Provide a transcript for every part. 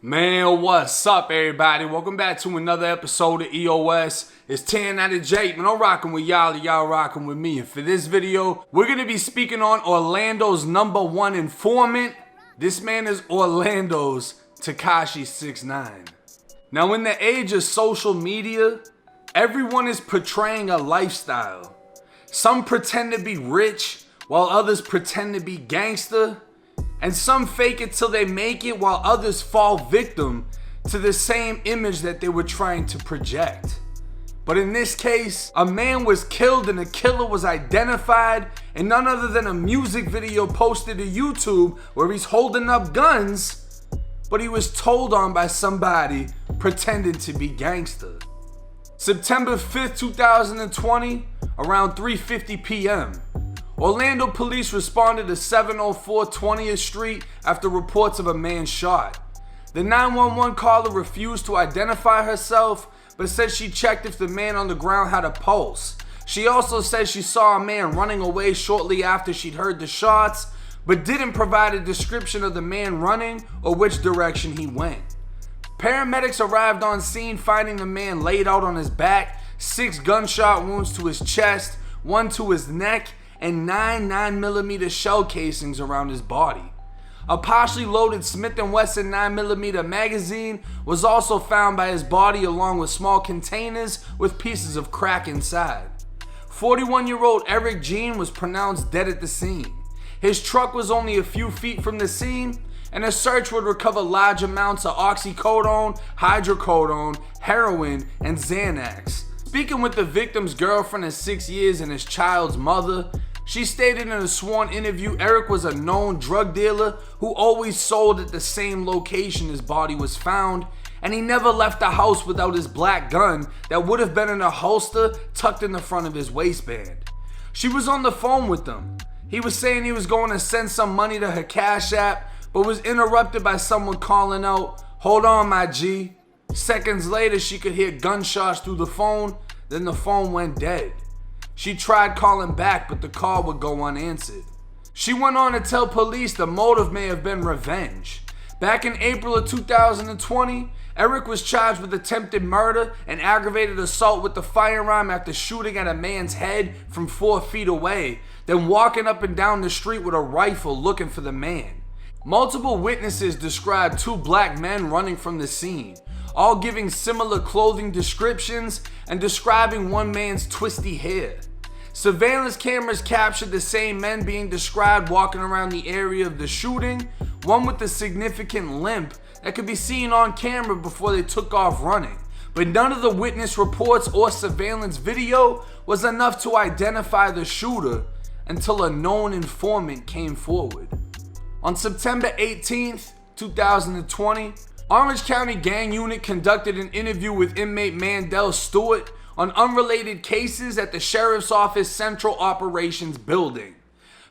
Man, what's up, everybody? Welcome back to another episode of EOS. It's 10 out of Jake, man. I'm rocking with y'all, and y'all rocking with me. And for this video, we're going to be speaking on Orlando's #1 informant. This man is Orlando's Tekashi 6ix9ine. Now, in the age of social media, everyone is portraying a lifestyle. Some pretend to be rich, while others pretend to be gangster. And some fake it till they make it, while others fall victim to the same image that they were trying to project. But in this case, a man was killed and the killer was identified in none other than a music video posted to YouTube where he's holding up guns, but he was told on by somebody pretending to be gangster. September 5th, 2020, around 3:50 p.m., Orlando police responded to 704 20th Street after reports of a man shot. The 911 caller refused to identify herself, but said she checked if the man on the ground had a pulse. She also said she saw a man running away shortly after she'd heard the shots, but didn't provide a description of the man running or which direction he went. Paramedics arrived on scene, finding the man laid out on his back, 6 gunshot wounds to his chest, 1 to his neck, and 9 9mm shell casings around his body. A partially loaded Smith & Wesson 9mm magazine was also found by his body, along with small containers with pieces of crack inside. 41-year-old Eric Jean was pronounced dead at the scene. His truck was only a few feet from the scene, and a search would recover large amounts of oxycodone, hydrocodone, heroin, and Xanax. Speaking with the victim's girlfriend of 6 years and his child's mother, she stated in a sworn interview Eric was a known drug dealer who always sold at the same location his body was found, and he never left the house without his black gun that would have been in a holster tucked in the front of his waistband. She was on the phone with him. He was saying he was going to send some money to her Cash App, but was interrupted by someone calling out, "Hold on, my G." Seconds later, she could hear gunshots through the phone, then the phone went dead. She tried calling back, but the call would go unanswered. She went on to tell police the motive may have been revenge. Back in April of 2020, Eric was charged with attempted murder and aggravated assault with the firearm after shooting at a man's head from 4 feet away, then walking up and down the street with a rifle looking for the man. Multiple witnesses described 2 black men running from the scene, all giving similar clothing descriptions and describing one man's twisty hair. Surveillance cameras captured the same men being described walking around the area of the shooting, one with a significant limp that could be seen on camera before they took off running. But none of the witness reports or surveillance video was enough to identify the shooter until a known informant came forward. On September 18th, 2020, Orange County Gang Unit conducted an interview with inmate Mandel Stewart on unrelated cases at the Sheriff's Office Central Operations Building.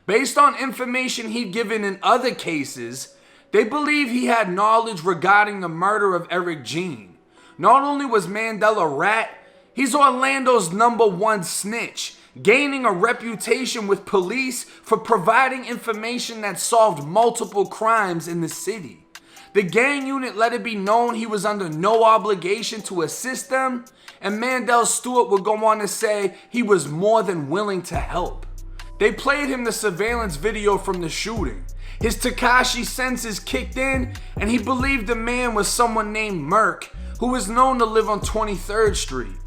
Based on information he'd given in other cases, they believe he had knowledge regarding the murder of Eric Jean. Not only was Mandel a rat, he's Orlando's #1 snitch, gaining a reputation with police for providing information that solved multiple crimes in the city. The gang unit let it be known he was under no obligation to assist them, and Mandel Stewart would go on to say he was more than willing to help. They played him the surveillance video from the shooting. His Tekashi senses kicked in, and he believed the man was someone named Merk, who was known to live on 23rd Street.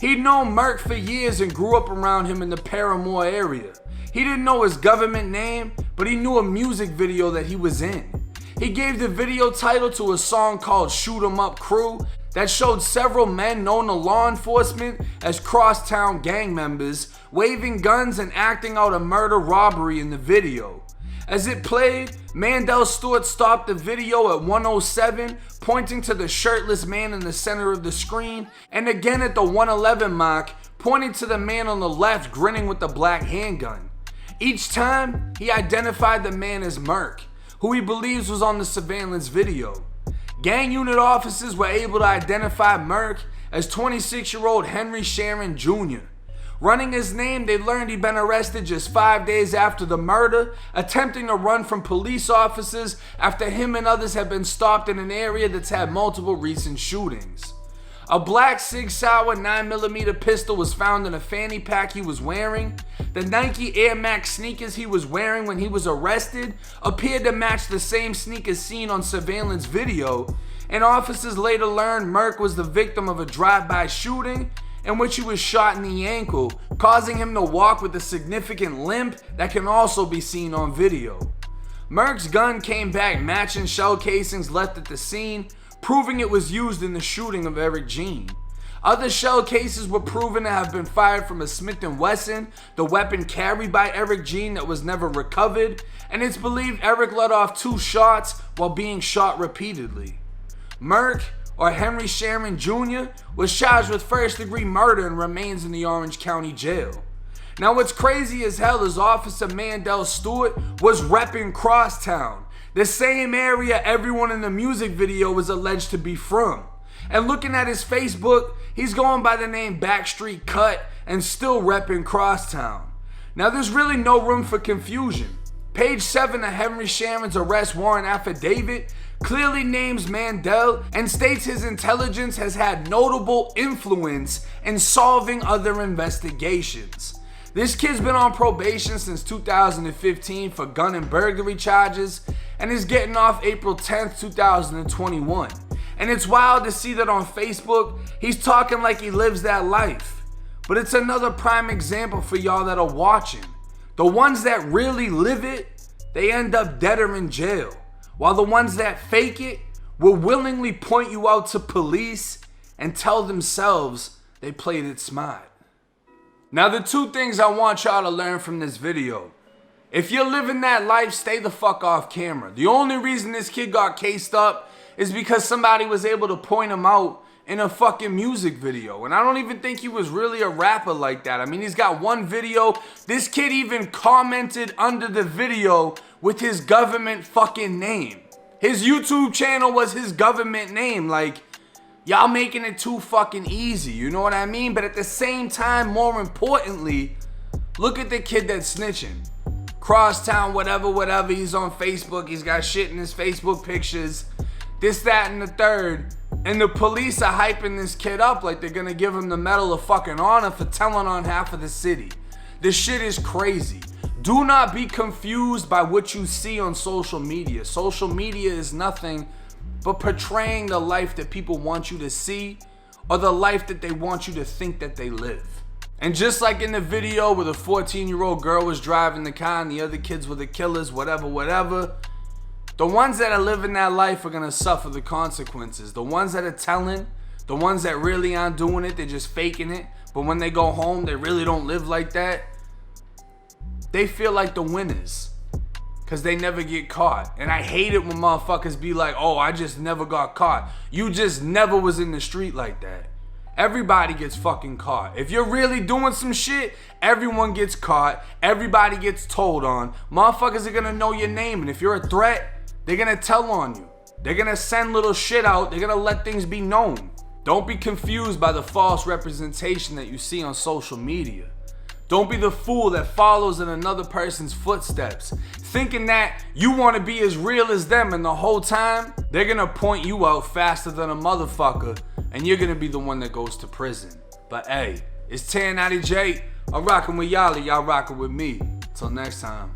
He'd known Merk for years and grew up around him in the Paramore area. He didn't know his government name, but he knew a music video that he was in. He gave the video title to a song called "Shoot 'Em Up Crew" that showed several men known to law enforcement as crosstown gang members waving guns and acting out a murder robbery in the video. As it played, Mandel Stewart stopped the video at 107, pointing to the shirtless man in the center of the screen, and again at the 111 mark, pointing to the man on the left grinning with the black handgun. Each time, he identified the man as Merk, who he believes was on the surveillance video. Gang unit officers were able to identify Merk as 26-year-old Henry Sharon Jr., Running his name, they learned he'd been arrested just 5 days after the murder, attempting to run from police officers after him and others had been stopped in an area that's had multiple recent shootings. A black Sig Sauer 9mm pistol was found in a fanny pack he was wearing. The Nike Air Max sneakers he was wearing when he was arrested appeared to match the same sneakers seen on surveillance video, and officers later learned Merck was the victim of a drive-by shooting in which he was shot in the ankle, causing him to walk with a significant limp that can also be seen on video. Merck's gun came back matching shell casings left at the scene, proving it was used in the shooting of Eric Jean. Other shell cases were proven to have been fired from a Smith & Wesson, the weapon carried by Eric Jean that was never recovered, and it's believed Eric let off 2 shots while being shot repeatedly. Merck, or Henry Sharon Jr., was charged with first-degree murder and remains in the Orange County Jail. Now what's crazy as hell is Officer Mandel Stewart was repping Crosstown, the same area everyone in the music video was alleged to be from. And looking at his Facebook, he's going by the name Backstreet Cut and still repping Crosstown. Now there's really no room for confusion. Page 7 of Henry Sharon's arrest warrant affidavit clearly names Mandel and states his intelligence has had notable influence in solving other investigations. This kid's been on probation since 2015 for gun and burglary charges and is getting off April 10th, 2021. And it's wild to see that on Facebook, he's talking like he lives that life. But it's another prime example for y'all that are watching. The ones that really live it, they end up dead or in jail. While the ones that fake it will willingly point you out to police and tell themselves they played it smart. Now the 2 things I want y'all to learn from this video. If you're living that life, stay the fuck off camera. The only reason this kid got cased up is because somebody was able to point him out in a fucking music video. And I don't even think he was really a rapper like that. I mean, he's got one video. This kid even commented under the video with his government fucking name. His YouTube channel was his government name. Like, y'all making it too fucking easy, you know what I mean? But at the same time, more importantly, look at the kid that's snitching. Crosstown, whatever, he's on Facebook, he's got shit in his Facebook pictures, this, that, and the third, and the police are hyping this kid up like they're gonna give him the Medal of fucking Honor for telling on half of the city. This shit is crazy. Do not be confused by what you see on social media. Social media is nothing but portraying the life that people want you to see or the life that they want you to think that they live. And just like in the video where the 14-year-old girl was driving the car and the other kids were the killers, whatever, the ones that are living that life are gonna suffer the consequences. The ones that are telling, the ones that really aren't doing it, they're just faking it, but when they go home, they really don't live like that. They feel like the winners because they never get caught. And I hate it when motherfuckers be like, oh, I just never got caught. You just never was in the street like that. Everybody gets fucking caught. If you're really doing some shit, everyone gets caught. Everybody gets told on. Motherfuckers are gonna know your name. And if you're a threat, they're gonna tell on you. They're gonna send little shit out. They're gonna let things be known. Don't be confused by the false representation that you see on social media. Don't be the fool that follows in another person's footsteps, thinking that you want to be as real as them, and the whole time, they're gonna point you out faster than a motherfucker, and you're gonna be the one that goes to prison. But hey, it's 10 out of J. I'm rocking with y'all, and y'all rocking with me. Till next time.